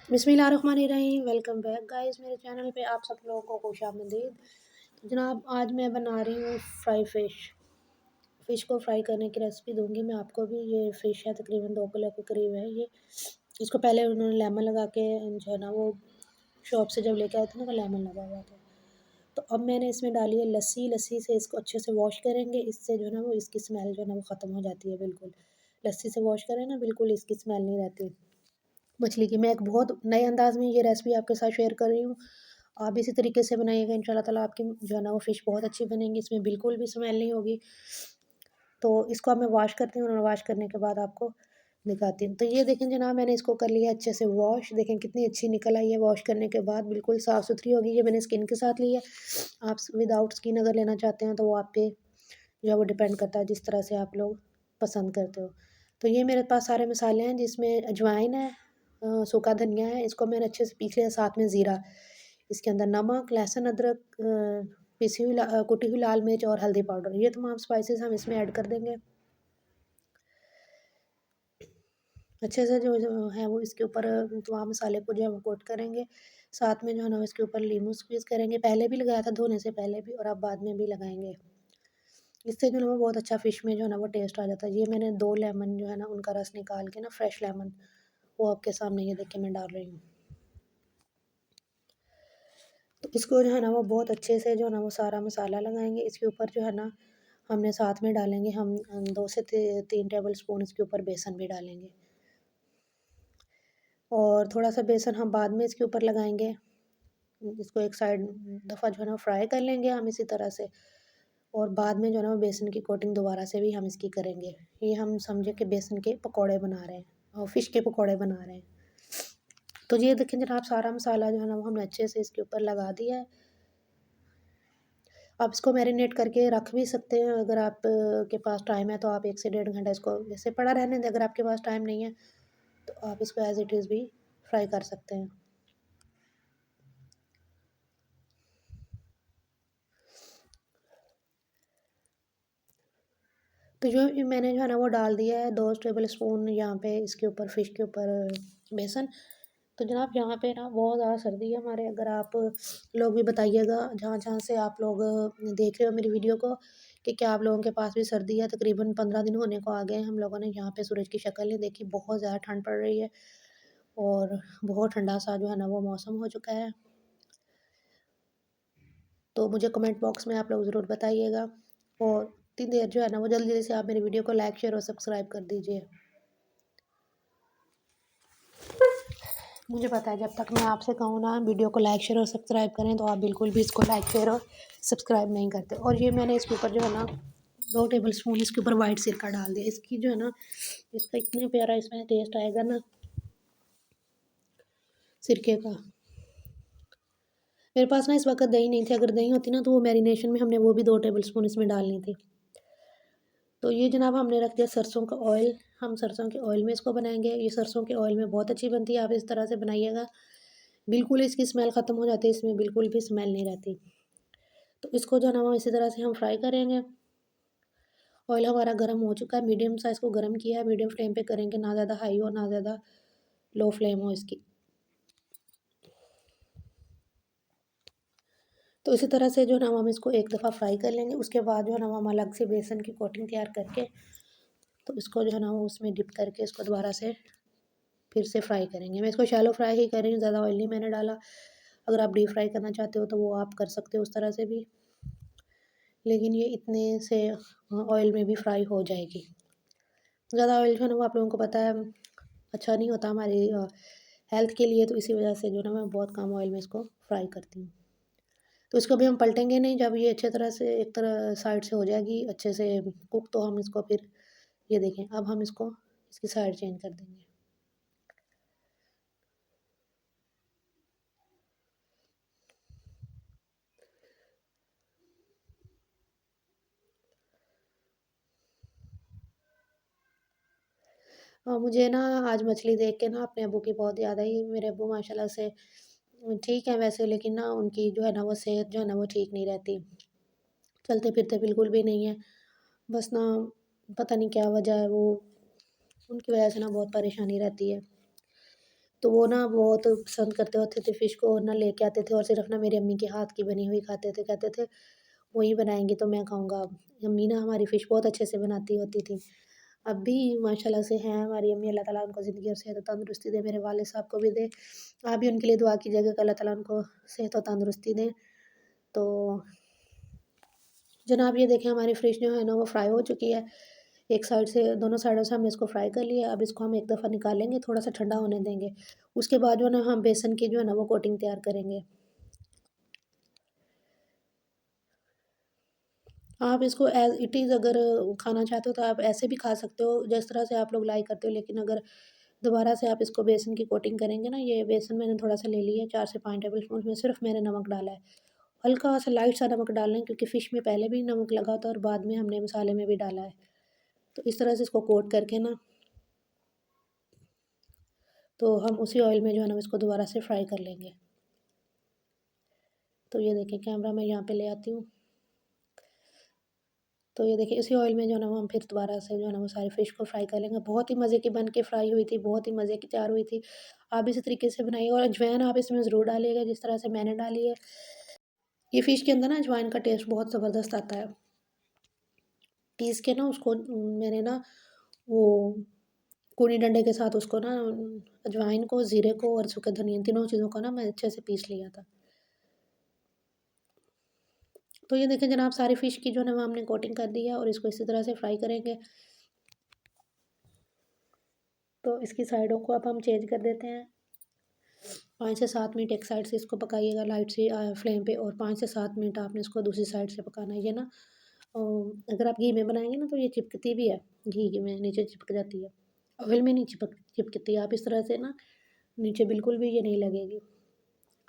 बिस्मिल्लाहिर्रहमानिर्रहीम। Welcome back guys मेरे channel पे आप सब लोगों को खुशामदीद। तो जनाब आज मैं बना रही हूँ फ्राई फ़िश को फ्राई करने की रेसिपी दूंगी मैं आपको भी। ये फ़िश है तकरीबन 2 किलो के करीब है ये। इसको पहले उन्होंने लेमन लगा के जो है ना वो शॉप से जब लेके आए थे ना तो लेमन लगा हुआ था। तो अब मैंने इसमें डाली है लस्सी। लस्सी से इसको अच्छे से वॉश करेंगे, इससे जो है ना वो इसकी स्मेल जो है ना वो ख़त्म हो जाती है बिल्कुल। लस्सी से वॉश करें ना बिल्कुल इसकी स्मेल नहीं रहती मछली की। मैं एक बहुत नए अंदाज़ में ये रेसिपी आपके साथ शेयर कर रही हूँ। आप भी इसी तरीके से बनाइएगा, इंशाल्लाह ताला आपकी जो है ना वो फ़िश बहुत अच्छी बनेंगी, इसमें बिल्कुल भी स्मेल नहीं होगी। तो इसको अब मैं वॉश करती हूँ और वॉश करने के बाद आपको दिखाती हूँ। तो ये देखें जनाब, मैंने इसको कर लिया अच्छे से वॉश। देखें कितनी अच्छी निकल आई है वॉश करने के बाद, बिल्कुल साफ़-सुथरी होगी। ये मैंने स्किन के साथ ली है। आप विदाउट स्किन अगर लेना चाहते हैं तो वो आप पे जो है वो डिपेंड करता है, जिस तरह से आप लोग पसंद करते हो। तो ये मेरे पास सारे मसाले हैं, जिसमें अजवाइन है, सूखा धनिया है, इसको मैंने अच्छे से पीस लिया, साथ में ज़ीरा। इसके अंदर नमक, लहसुन, अदरक, कुटी हुई लाल मिर्च और हल्दी पाउडर, ये तमाम स्पाइसेस हम इसमें ऐड कर देंगे। अच्छे से जो है वो इसके ऊपर तमाम मसाले को जो है वो कोट करेंगे। साथ में जो है ना इसके ऊपर लीमू स्क्वीज़ करेंगे। पहले भी लगाया था धोने से पहले भी, और अब बाद में भी लगाएंगे। इससे जो है ना वो बहुत अच्छा फ़िश में जो है ना वो टेस्ट आ जाता है। ये मैंने 2 लेमन जो है ना उनका रस निकाल के ना, फ्रेश लेमन, वो आपके सामने ये देखिए मैं डाल रही हूँ। तो इसको जो है ना वो बहुत अच्छे से जो है ना वो सारा मसाला लगाएँगे। इसके ऊपर जो है ना हमने साथ में डालेंगे हम 2 से 3 टेबल स्पून इसके ऊपर बेसन भी डालेंगे। और थोड़ा-सा बेसन हम बाद में इसके ऊपर लगाएँगे। इसको एक साइड दफ़ा जो है ना फ्राई कर लेंगे हम इसी तरह से, और बाद में जो है ना वो बेसन की कोटिंग दोबारा से भी हम इसकी करेंगे। ये हम समझे कि बेसन के पकौड़े बना रहे हैं और फ़िश के पकौड़े बना रहे हैं। तो ये देखें जनाब, सारा मसाला जो है ना वो हमने अच्छे से इसके ऊपर लगा दिया है। आप इसको मैरिनेट करके रख भी सकते हैं, अगर आप के पास टाइम है तो आप 1 से 1.5 घंटा इसको वैसे पड़ा रहने दें। अगर आपके पास टाइम नहीं है तो आप इसको एज़ इट इज़ भी फ्राई कर सकते हैं। तो जो ये मैंने जो है ना वो डाल दिया है 2 टेबल स्पून यहाँ पे इसके ऊपर फ़िश के ऊपर बेसन। तो जनाब यहाँ पे ना बहुत ज़्यादा सर्दी है हमारे, अगर आप लोग भी बताइएगा जहाँ-जहाँ से आप लोग देख रहे हो मेरी वीडियो को, कि क्या आप लोगों के पास भी सर्दी है। तकरीबन 15 दिन होने को आ गए हैं, हम लोगों ने यहाँ पे सूरज की शक्ल नहीं देखी, बहुत ज़्यादा ठंड पड़ रही है और बहुत ठंडा-सा जो है ना वो मौसम हो चुका है। तो मुझे कमेंट बॉक्स में आप लोग ज़रूर बताइएगा, और इतनी देर जो है ना वो जल्दी से आप मेरी वीडियो को लाइक, शेयर और सब्सक्राइब कर दीजिए। मुझे पता है जब तक मैं आपसे कहूँ ना वीडियो को लाइक, शेयर और सब्सक्राइब करें, तो आप बिल्कुल भी इसको लाइक, शेयर और सब्सक्राइब नहीं करते। और ये मैंने इसके ऊपर जो है ना 2 टेबल स्पून इसके ऊपर वाइट सिरका डाल दिया। इसकी जो है ना इसका इतना प्यारा इसमें टेस्ट आएगा ना सिरके का। मेरे पास ना इस वक़्त दही नहीं थी, अगर दही होती ना तो वो मैरिनेशन में हमने वो भी 2 टेबल स्पून इसमें डालनी थी। तो ये जनाब हमने रख दिया सरसों का ऑयल। हम सरसों के ऑयल में इसको बनाएँगे। ये सरसों के ऑयल में बहुत अच्छी बनती है, आप इस तरह से बनाइएगा। बिल्कुल इसकी स्मेल ख़त्म हो जाती है, इसमें बिल्कुल भी स्मेल नहीं रहती। तो इसको जो है ना वो इसी तरह से हम फ्राई करेंगे। ऑयल हमारा गर्म हो चुका है, मीडियम साइज़ को गर्म किया है, मीडियम फ्लेम पे करेंगे, ना ज़्यादा हाई हो ना ज़्यादा लो फ्लेम हो इसकी। तो इसी तरह से जो है ना हम इसको एक दफ़ा फ्राई कर लेंगे। उसके बाद जो है ना वो हम अलग से बेसन की कोटिंग तैयार करके, तो इसको जो है ना वो उसमें डिप करके इसको दोबारा से फिर से फ्राई करेंगे। मैं इसको शैलो फ्राई ही कर रही हूँ, ज़्यादा ऑयल नहीं मैंने डाला। अगर आप डीप फ्राई करना चाहते हो तो वो आप कर सकते हो उस तरह से भी, लेकिन ये इतने से ऑयल में भी फ्राई हो जाएगी। ज़्यादा ऑयल जो है ना वो आप लोगों को पता है अच्छा नहीं होता हमारी हेल्थ के लिए, तो इसी वजह से जो है ना मैं बहुत कम ऑयल में इसको फ्राई करती हूँ। तो इसको भी हम पलटेंगे नहीं, जब ये अच्छे तरह से एक तरह साइड से हो जाएगी अच्छे से कुक, तो हम इसको फिर ये देखें, अब हम इसको इसकी साइड चेंज कर देंगे। मुझे ना आज मछली देख के ना अपने अब्बू की बहुत याद आई। मेरे अब्बू माशाल्लाह से ठीक है वैसे, लेकिन ना उनकी जो है ना वो सेहत जो है ना वो ठीक नहीं रहती। चलते-फिरते बिल्कुल भी नहीं है। बस ना पता नहीं क्या वजह है, वो उनकी वजह से ना बहुत परेशानी रहती है। तो वो ना बहुत पसंद करते होते थे फ़िश को, और ना लेके आते थे और सिर्फ़ ना मेरी अम्मी के हाथ की बनी हुई खाते थे। कहते थे वही बनाएँगी तो मैं खाऊँगा। अम्मी ना हमारी फ़िश बहुत अच्छे से बनाती होती थी। अब भी माशाल्लाह से हैं हमारी अम्मी, अल्लाह ताला उनको ज़िंदगी और सेहत और तंदुरुस्ती दे, मेरे वालिद साहब को भी दे। आप भी उनके लिए दुआ कीजिएगा कि अल्लाह ताला उनको सेहत और तंदुरुस्ती दें। तो जनाब ये देखें हमारी फ़िश जो है ना वो फ्राई हो चुकी है। एक साइड से, दोनों साइडों से हमने इसको फ्राई कर लिया। अब इसको हम एक दफ़ा निकालेंगे, थोड़ा-सा ठंडा होने देंगे। उसके बाद जो है ना हम बेसन की जो है ना वो कोटिंग तैयार करेंगे। आप इसको एज़ इट इज़ अगर खाना चाहते हो तो आप ऐसे भी खा सकते हो, जिस तरह से आप लोग लाइक करते हो। लेकिन अगर दोबारा से आप इसको बेसन की कोटिंग करेंगे ना, ये बेसन मैंने थोड़ा-सा ले लिया है, 4 से 5 टेबल स्पून, उसमें सिर्फ़ मैंने नमक डाला है। हल्का सा लाइट सा नमक डालना है, क्योंकि फ़िश में पहले भी नमक लगा होता है और बाद में हमने मसाले में भी डाला है। तो इस तरह से इसको कोट करके ना, तो हम उसी ऑयल में जो है ना इसको दोबारा से फ्राई कर लेंगे। तो ये देखिए कैमरा मैं यहाँ पे ले आती हूँ। तो ये देखिए इसी ऑयल में जो है ना वो हम फिर दोबारा से जो है ना वो सारी फ़िश को फ्राई कर लेंगे। बहुत ही मज़े की बन के फ्राई हुई थी, बहुत ही मज़े की तैयार हुई थी। आप इसी तरीके से बनाइए, और अजवाइन आप इसमें ज़रूर डालिएगा जिस तरह से मैंने डाली है। ये फ़िश के अंदर ना अजवाइन का टेस्ट बहुत ज़बरदस्त आता है। पीस के ना उसको मैंने ना वो कूड़ी डंडे के साथ उसको ना अजवाइन को, ज़ीरे को और सूखे धनिया, तीनों चीज़ों को ना मैं अच्छे से पीस लिया था। तो ये देखिए जनाब सारी फ़िश की जो है ना वो हमने कोटिंग कर दी है, और इसको इसी तरह से फ्राई करेंगे। तो इसकी साइडों को अब हम चेंज कर देते हैं। 5 से 7 मिनट एक साइड से इसको पकाइएगा लाइट सी फ्लेम पे, और 5 से 7 मिनट आपने इसको दूसरी साइड से पकाना है। ये ना अगर आप घी में बनाएँगे ना तो ये चिपकती भी है, घी में नीचे चिपक जाती है। ऑयल में नहीं चिपकती। आप इस तरह से ना नीचे बिल्कुल भी ये नहीं लगेगी।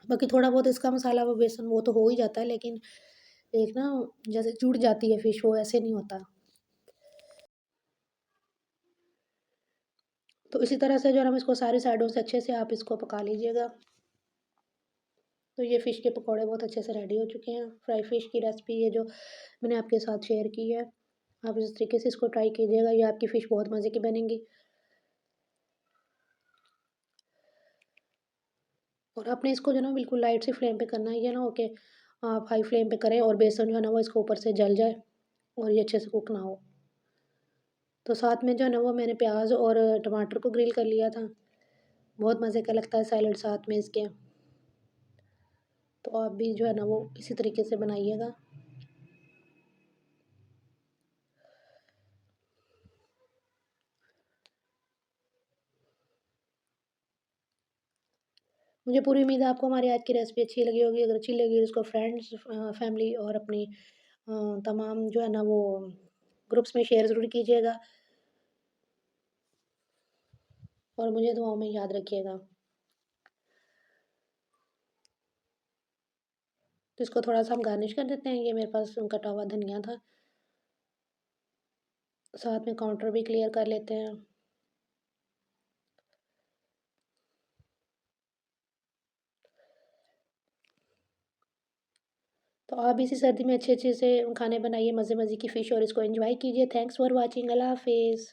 बाकी थोड़ा बहुत इसका मसाला वो बेसन वो तो हो ही जाता है, लेकिन एक ना जैसे जुड़ जाती है फ़िश, वो ऐसे नहीं होता। तो इसी तरह से जो है हम इसको सारी साइडों से अच्छे से आप इसको पका लीजिएगा। तो ये फ़िश के पकौड़े बहुत अच्छे से रेडी हो चुके हैं। फ्राई फ़िश की रेसिपी ये जो मैंने आपके साथ शेयर की है, आप इस तरीके से इसको ट्राई कीजिएगा, ये आपकी फ़िश बहुत मज़े की बनेगी। और आपने इसको जो है ना बिल्कुल लाइट सी फ्लेम पे करना है, ये ना हो के आप हाई फ्लेम पे करें और बेसन जो है ना वो इसके ऊपर से जल जाए और ये अच्छे से कुक ना हो। तो साथ में जो है ना वो मैंने प्याज़ और टमाटर को ग्रिल कर लिया था। बहुत मज़े का लगता है सैलेड साथ में इसके। तो आप भी जो है ना वो इसी तरीके से बनाइएगा। मुझे पूरी उम्मीद है आपको हमारी आज की रेसिपी अच्छी लगी होगी। अगर अच्छी लगी तो इसको फ्रेंड्स, फैमिली और अपनी तमाम जो है ना वो ग्रुप्स में शेयर ज़रूर कीजिएगा, और मुझे दुआओं में याद रखिएगा। तो इसको थोड़ा-सा हम गार्निश कर देते हैं। ये मेरे पास कटा हुआ धनिया था। साथ में काउंटर भी क्लियर कर लेते हैं। तो आप भी इसी सर्दी में अच्छे-अच्छे से खाने बनाइए, मज़े-मज़े की फ़िश, और इसको एन्जॉय कीजिए। Thanks for watching. अल्लाह हाफ़िज़।